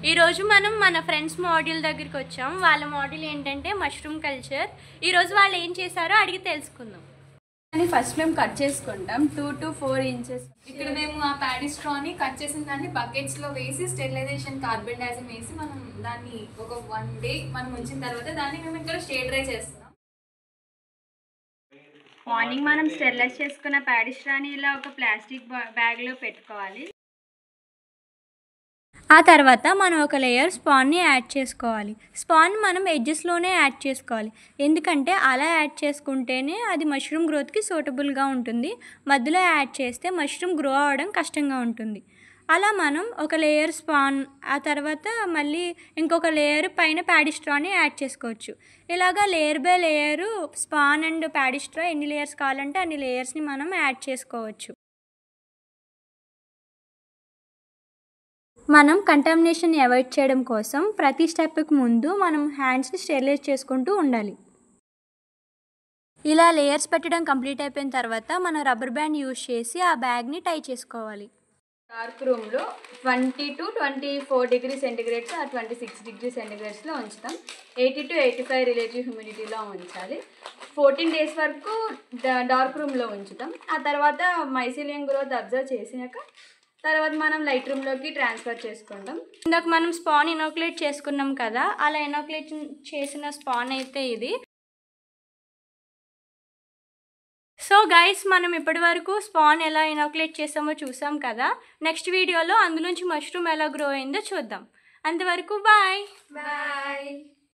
ఈ రోజు మనం మన ఫ్రెండ్స్ మోడల్ దగ్గరికి వచ్చాం. వాళ్ళ మోడల్ ఏంటంటే మష్రూమ్ కల్చర్. ఈ రోజు వాళ్ళు ఏం చేశారో అడిగి తెలుసుకుందాం. అని ఫస్ట్ మేము కట్ చేసుకుంటాం 2 to 4 ఇంచెస్. ఇక్కడ మేము ఆ ప్యాడీ స్ట్రాని కట్ చేసిన దాన్ని బకెట్స్లో వేసి స్టెరిలైజేషన్ కార్బన్ డైఆక్సైడ్ వేసి మనం దాన్ని ఒక 1 day మనం ఉంచిన తర్వాత దాన్ని మేము ఇక్కడ షేడ్ డ్రై చేస్తున్నాం. మార్నింగ్ మనం స్టెరిలైజ్ చేసుకున్న ప్యాడీ స్ట్రాని ఇలా ఒక ప్లాస్టిక్ బ్యాగ్లో పెట్టుకోవాలి. ఆ తర్వాత మనం ఒక లేయర్ స్పాన్ని యాడ్ చేసుకోవాలి. స్పాన్ మనం ఎడ్జెస్లోనే యాడ్ చేసుకోవాలి, ఎందుకంటే అలా యాడ్ చేసుకుంటేనే అది మష్రూమ్ గ్రోత్కి సూటబుల్గా ఉంటుంది. మధ్యలో యాడ్ చేస్తే మష్రూమ్ గ్రో అవ్వడం కష్టంగా ఉంటుంది. అలా మనం ఒక లేయర్ స్పాన్, ఆ తర్వాత మళ్ళీ ఇంకొక లేయర్ పైన ప్యాడీ స్ట్రాని యాడ్ చేసుకోవచ్చు. ఇలాగా layer by layer span and paddy straw ఎన్ని లేయర్స్ కావాలంటే అన్ని లేయర్స్ని మనం యాడ్ చేసుకోవచ్చు. మనం కంటామినేషన్ అవాయిడ్ చేయడం కోసం ప్రతి స్టెప్కి ముందు మనం హ్యాండ్స్ని స్టెరిలైజ్ చేసుకుంటూ ఉండాలి. ఇలా లేయర్స్ పెట్టడం కంప్లీట్ అయిపోయిన తర్వాత మనం రబ్బర్ బ్యాండ్ యూజ్ చేసి ఆ బ్యాగ్ని టై చేసుకోవాలి. డార్క్ రూమ్లో 20 to 24 degrees సెంటిగ్రేడ్స్ ఆ 26 degrees సెంటిగ్రేడ్స్లో ఉంచుతాం. 80 to 85 రిలేటివ్ హ్యూమిడిటీలో ఉంచాలి. 14 days వరకు డార్క్ రూమ్లో ఉంచుతాం. ఆ తర్వాత మైసీలియం గ్రోత్ అబ్జర్వ్ చేసినాక తర్వాత మనం లైట్ రూమ్లోకి ట్రాన్స్ఫర్ చేసుకుంటాం. ఇందాక మనం స్పాన్ ఇనోక్యులేట్ చేసుకున్నాం కదా, అలా ఇనోక్యులేట్ చేసిన స్పాన్ అయితే ఇది. సో గైస్, మనం ఇప్పటి వరకు స్పాన్ ఎలా ఇనోక్యులేట్ చేసామో చూసాం కదా. నెక్స్ట్ వీడియోలో అందులోంచి మష్రూమ్ ఎలా గ్రో అయిందో చూద్దాం. అంతవరకు బాయ్.